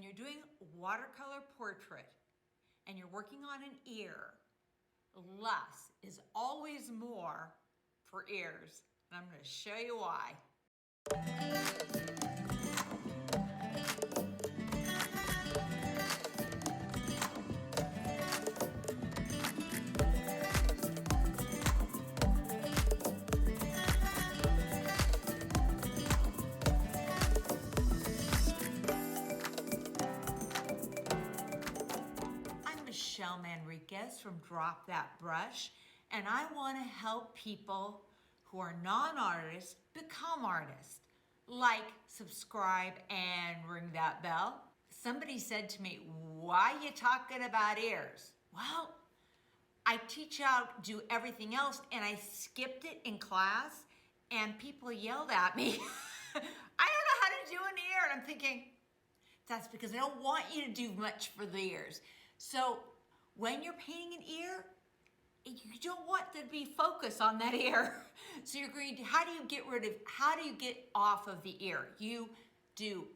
when you're doing watercolor portrait and you're working on an ear, less is always more for ears. And I'm going to show you why. Manriquez from Drop That Brush, and I want to help people who are non-artists become artists. Like, subscribe, and ring that bell. Somebody said to me, why are you talking about ears? Well, I teach out, do everything else, and I skipped it in class, and people yelled at me. I don't know how to do an ear, and I'm thinking, that's because I don't want you to do much for the ears. So when you're painting an ear, you don't want to be focused on that ear. So you're going to, how do you get off of the ear? You do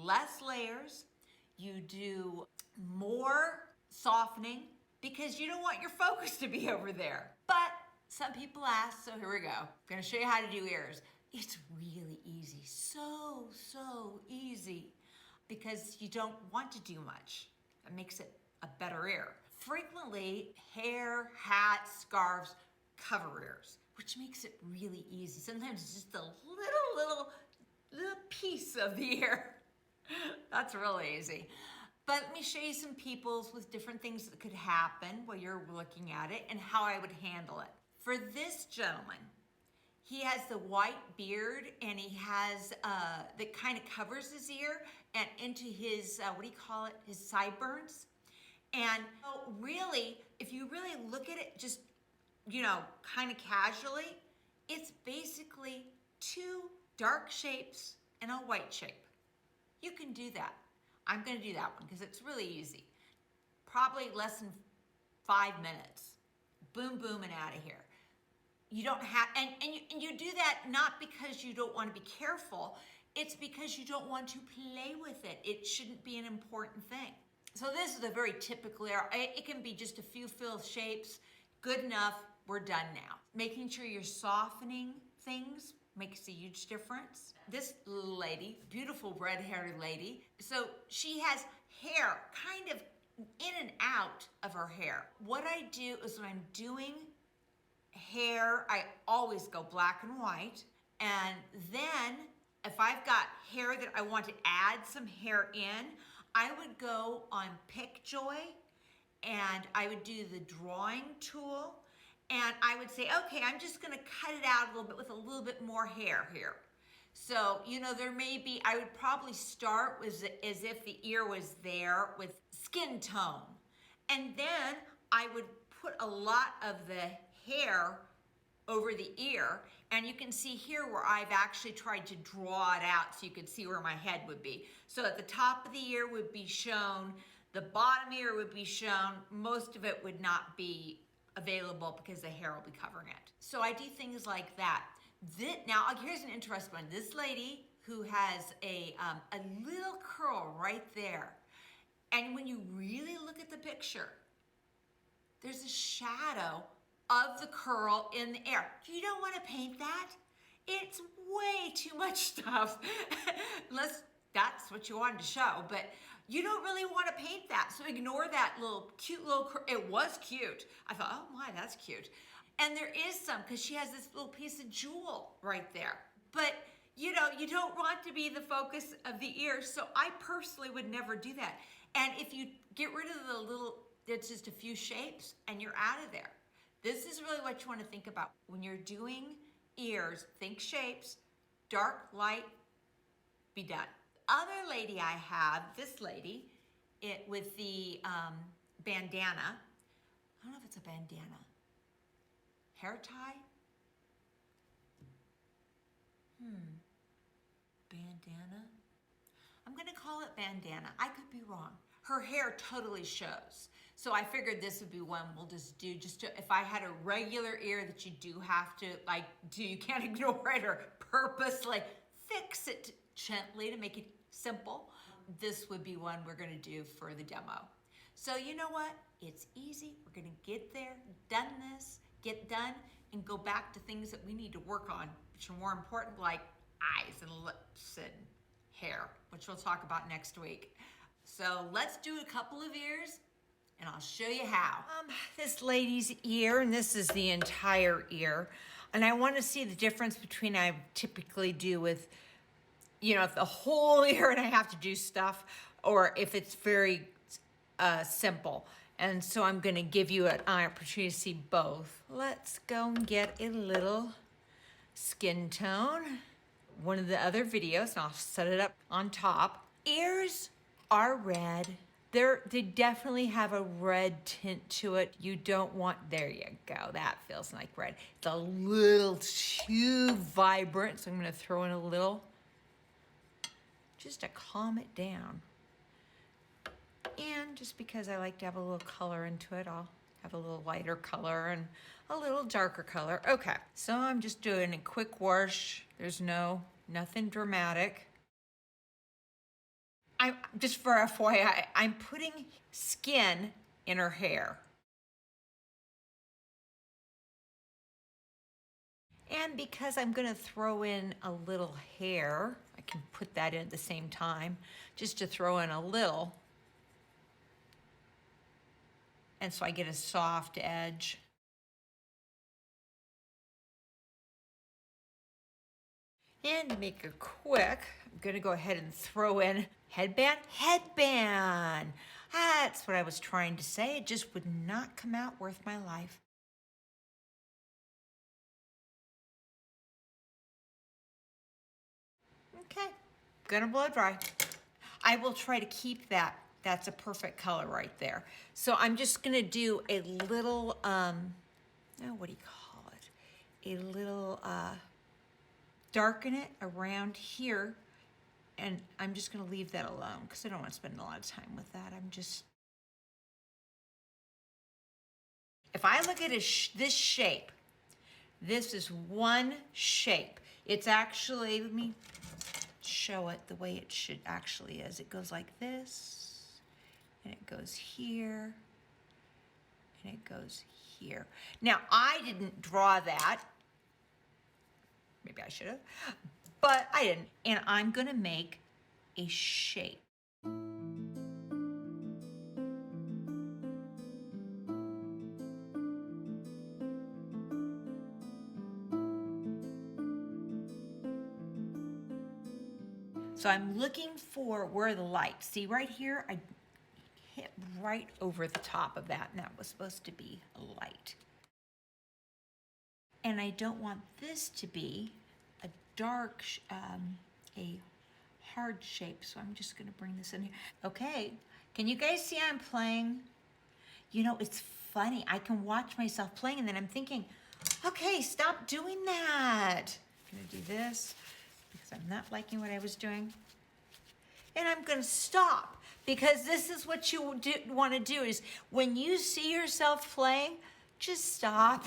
less layers, you do more softening, because you don't want your focus to be over there. But some people ask, so here we go. I'm gonna show you how to do ears. It's really easy, so easy, because you don't want to do much. That makes it a better ear. Frequently, hair, hats, scarves cover ears, which makes it really easy. Sometimes it's just a little piece of the ear. That's really easy. But let me show you some peoples with different things that could happen while you're looking at it and how I would handle it. For this gentleman, he has the white beard and he has, that kind of covers his ear and into his, his sideburns. And really, if you really look at it just, kind of casually, it's basically two dark shapes and a white shape. You can do that. I'm gonna do that one because it's really easy. Probably less than 5 minutes. Boom, boom, and out of here. You don't have, and you do that not because you don't want to be careful, it's because you don't want to play with it. It shouldn't be an important thing. So this is a very typical ear. It can be just a few fill shapes. Good enough, we're done now. Making sure you're softening things makes a huge difference. This little lady, beautiful red-haired lady, so she has hair kind of in and out of her hair. What I do is when I'm doing hair, I always go black and white, and then if I've got hair that I want to add some hair in, I would go on PicJoy and I would do the drawing tool and I would say, okay, I'm just gonna cut it out a little bit with a little bit more hair here. So, there may be, I would probably start with as if the ear was there with skin tone. And then I would put a lot of the hair over the ear, and you can see here where I've actually tried to draw it out so you could see where my head would be. So at the top of the ear would be shown, the bottom ear would be shown, most of it would not be available because the hair will be covering it. So I do things like that. Now here's an interesting one. This lady who has a little curl right there, and when you really look at the picture, there's a shadow of the curl in the air. You don't want to paint that. It's way too much stuff. Unless that's what you wanted to show, but you don't really want to paint that. So ignore that cute little curl. It was cute. I thought, oh my, that's cute. And there is some, because she has this little piece of jewel right there. But you don't want to be the focus of the ear, so I personally would never do that. And if you get rid of the little, it's just a few shapes and you're out of there. This is really what you want to think about. When you're doing ears, think shapes, dark, light, be done. Other lady I have, this lady, with the bandana. I don't know if it's a bandana. Hair tie? Bandana? I'm gonna call it bandana. I could be wrong. Her hair totally shows. So I figured this would be one we'll just do, if I had a regular ear that you do have to you can't ignore it or purposely fix it gently to make it simple. this would be one we're gonna do for the demo. So you know what? It's easy. We're gonna get there, get done, and go back to things that we need to work on, which are more important, like eyes and lips and hair, which we'll talk about next week. So let's do a couple of ears, and I'll show you how. This lady's ear, and this is the entire ear. And I want to see the difference between I typically do with, you know, if the whole ear and I have to do stuff, or if it's very simple. And so I'm gonna give you an opportunity to see both. Let's go and get a little skin tone. One of the other videos, and I'll set it up on top. Ears are red. They definitely have a red tint to it. You don't want, there you go, that feels like red. It's a little too vibrant, so I'm gonna throw in a little, just to calm it down. And just because I like to have a little color into it, I'll have a little lighter color and a little darker color. Okay, so I'm just doing a quick wash. There's nothing dramatic. Just for FYI, I'm putting skin in her hair. And because I'm gonna throw in a little hair, I can put that in at the same time, just to throw in a little. And so I get a soft edge. And to make it quick, I'm gonna go ahead and throw in headband. That's what I was trying to say. It just would not come out worth my life. Okay, gonna blow dry. I will try to keep that. That's a perfect color right there. So I'm just gonna do a little, what do you call it? A little, darken it around here. And I'm just gonna leave that alone because I don't wanna spend a lot of time with that. If I look at this shape, this is one shape. It's actually, let me show it the way it should actually is. It goes like this. And it goes here, and it goes here. Now, I didn't draw that. Maybe I should have, but I didn't. And I'm gonna make a shape. So I'm looking for where the light, see right here, I hit right over the top of that, and that was supposed to be a light. And I don't want this to be a dark, a hard shape, so I'm just gonna bring this in here. Okay, can you guys see I'm playing? You know, it's funny, I can watch myself playing and then I'm thinking, okay, stop doing that. I'm gonna do this because I'm not liking what I was doing. And I'm gonna stop. Because this is what you want to do is when you see yourself playing, just stop.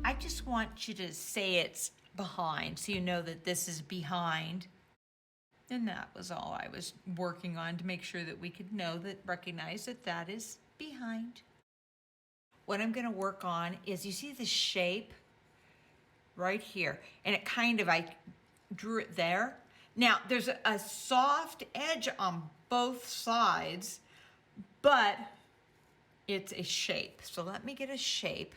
I just want you to say it's behind, so you know that this is behind. And that was all I was working on to make sure that we could recognize that that is behind. What I'm gonna work on is, you see the shape right here, and it kind of, I drew it there. Now, there's a soft edge on both sides, but it's a shape. So let me get a shape.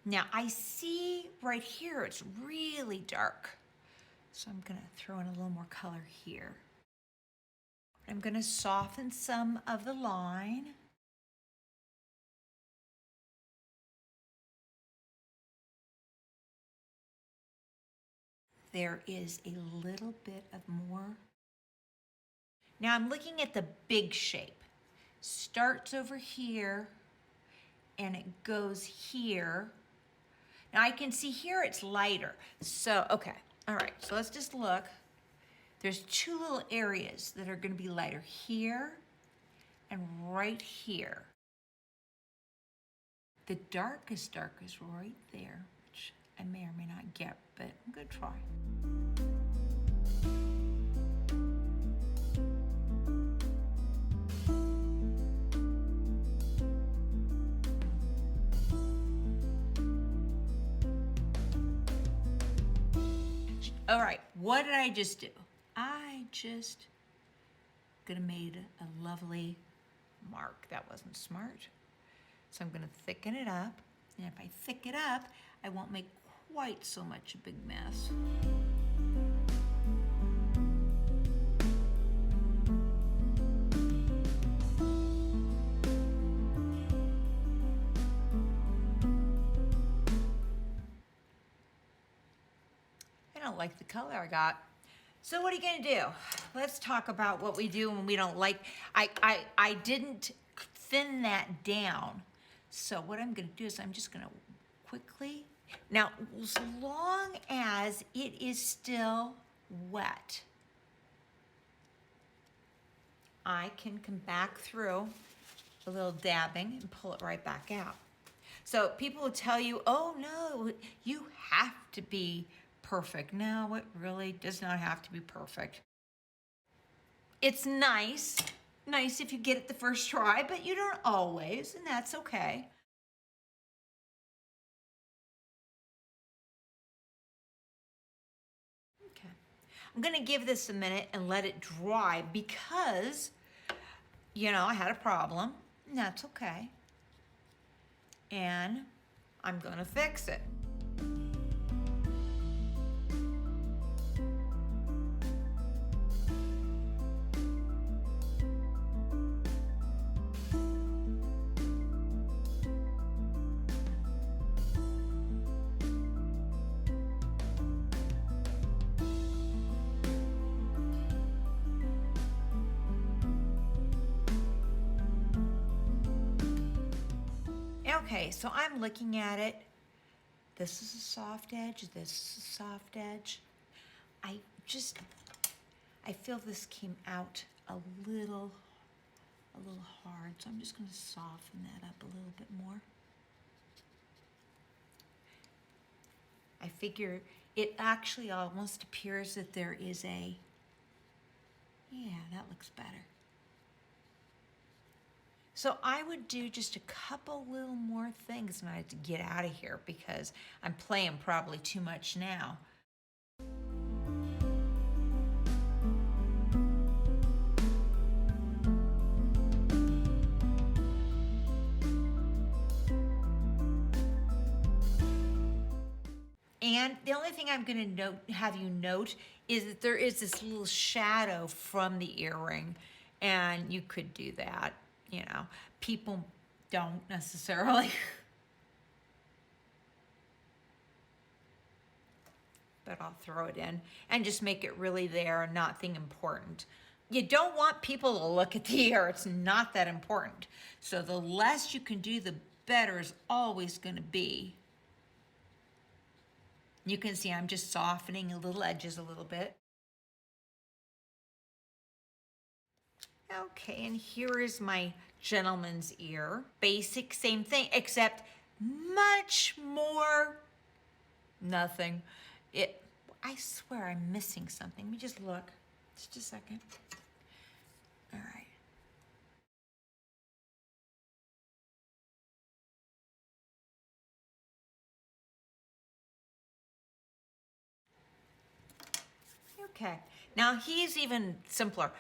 Now I see right here, it's really dark. So I'm gonna throw in a little more color here. I'm gonna soften some of the line. There is a little bit of more. Now I'm looking at the big shape. Starts over here and it goes here. Now I can see here it's lighter. So, okay, all right, so let's just look. There's two little areas that are gonna be lighter, here and right here. The darkest is right there, which I may or may not get, but I'm gonna try. All right, what did I just do? I just could have made a lovely mark. That wasn't smart. So I'm gonna thicken it up. And if I thicken it up, I won't make quite so much a big mess. I don't like the color I got. So what are you gonna do? Let's talk about what we do when we don't like. I didn't thin that down. So what I'm gonna do is I'm just gonna quickly, now as long as it is still wet, I can come back through a little dabbing and pull it right back out. So people will tell you, oh no, you have to be perfect. No, it really does not have to be perfect. It's nice if you get it the first try, but you don't always, and that's okay. Okay, I'm gonna give this a minute and let it dry because, you know, I had a problem, and that's okay. And I'm gonna fix it. Okay, so I'm looking at it. This is a soft edge, this is a soft edge. I feel this came out a little hard, so I'm just gonna soften that up a little bit more. I figure it actually almost appears that there is a, yeah, that looks better. So I would do just a couple little more things and I have to get out of here because I'm playing probably too much now. And the only thing I'm gonna have you note is that there is this little shadow from the earring, and you could do that. You know, people don't necessarily. But I'll throw it in and just make it really there and nothing important. You don't want people to look at the ear. It's not that important. So the less you can do, the better is always going to be. You can see I'm just softening the little edges a little bit. Okay, and here is my gentleman's ear. Basic, same thing, except much more nothing. I swear I'm missing something. Let me just look. Just a second. All right. Okay, now he's even simpler.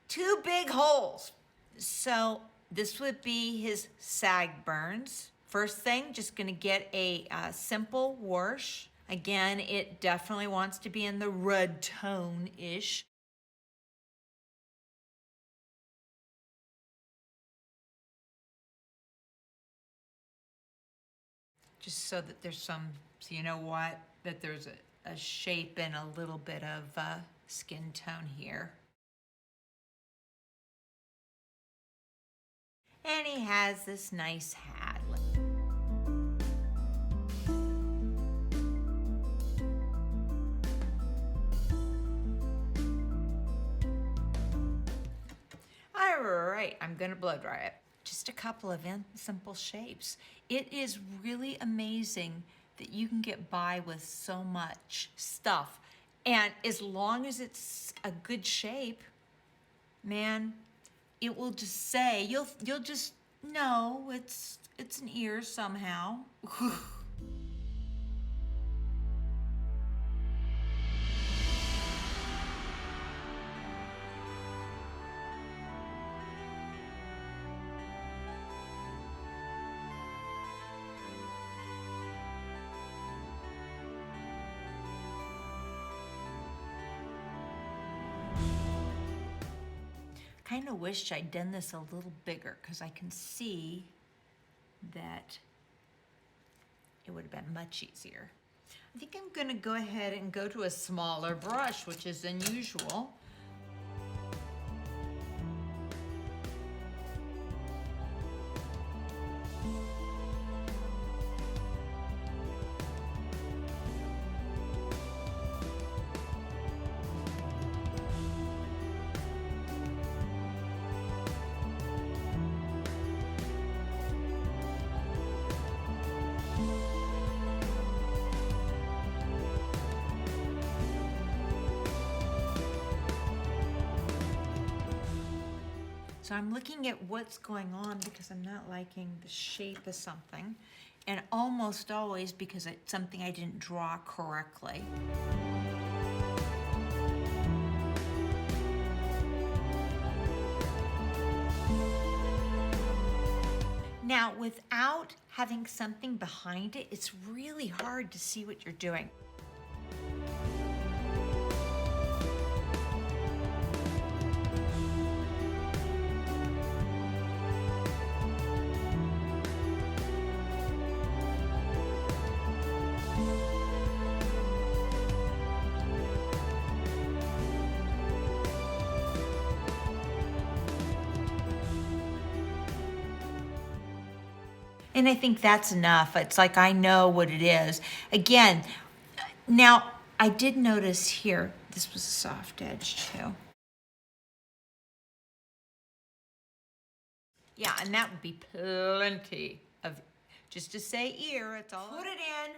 2 big holes. So this would be his sag burns. First thing, just gonna get a simple wash. Again, it definitely wants to be in the red tone-ish. Just so that there's some, so you know what, that there's a shape and a little bit of skin tone here. And he has this nice hat. right, I'm gonna blow dry it. Just a couple of simple shapes. It is really amazing that you can get by with so much stuff. And as long as it's a good shape, man, it will just say, you'll just know it's an ear somehow. Kind of wish I'd done this a little bigger because I can see that it would have been much easier. I think I'm gonna go ahead and go to a smaller brush, which is unusual. So I'm looking at what's going on because I'm not liking the shape of something, and almost always because it's something I didn't draw correctly. Now, without having something behind it, it's really hard to see what you're doing. And I think that's enough. It's like I know what it is. Again, now I did notice here, this was a soft edge too. Yeah, and that would be plenty of, just to say ear, it's all. Put it in,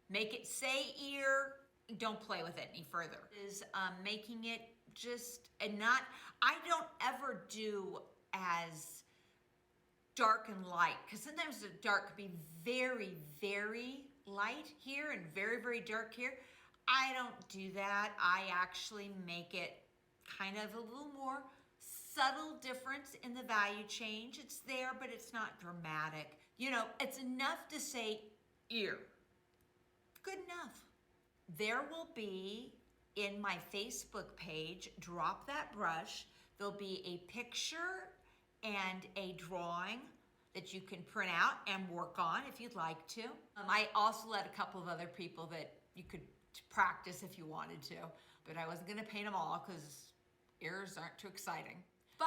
make it say ear, don't play with it any further. Is making it just, and not, I don't ever do as dark and light, because sometimes the dark could be very, very light here and very, very dark here. I don't do that. I actually make it kind of a little more subtle difference in the value change. It's there, but it's not dramatic. You know, it's enough to say ear. Good enough. There will be in my Facebook page, Drop That Brush, there'll be a picture and a drawing that you can print out and work on if you'd like to. I also let a couple of other people that you could practice if you wanted to, but I wasn't gonna paint them all because ears aren't too exciting. But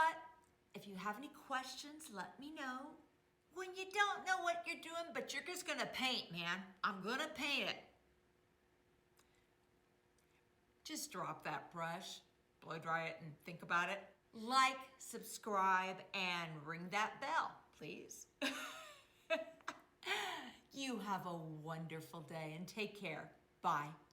if you have any questions, let me know. When you don't know what you're doing, but you're just gonna paint, man, I'm gonna paint it. Just drop that brush, blow dry it, and think about it. Like, subscribe, and ring that bell, please. You have a wonderful day and take care. Bye.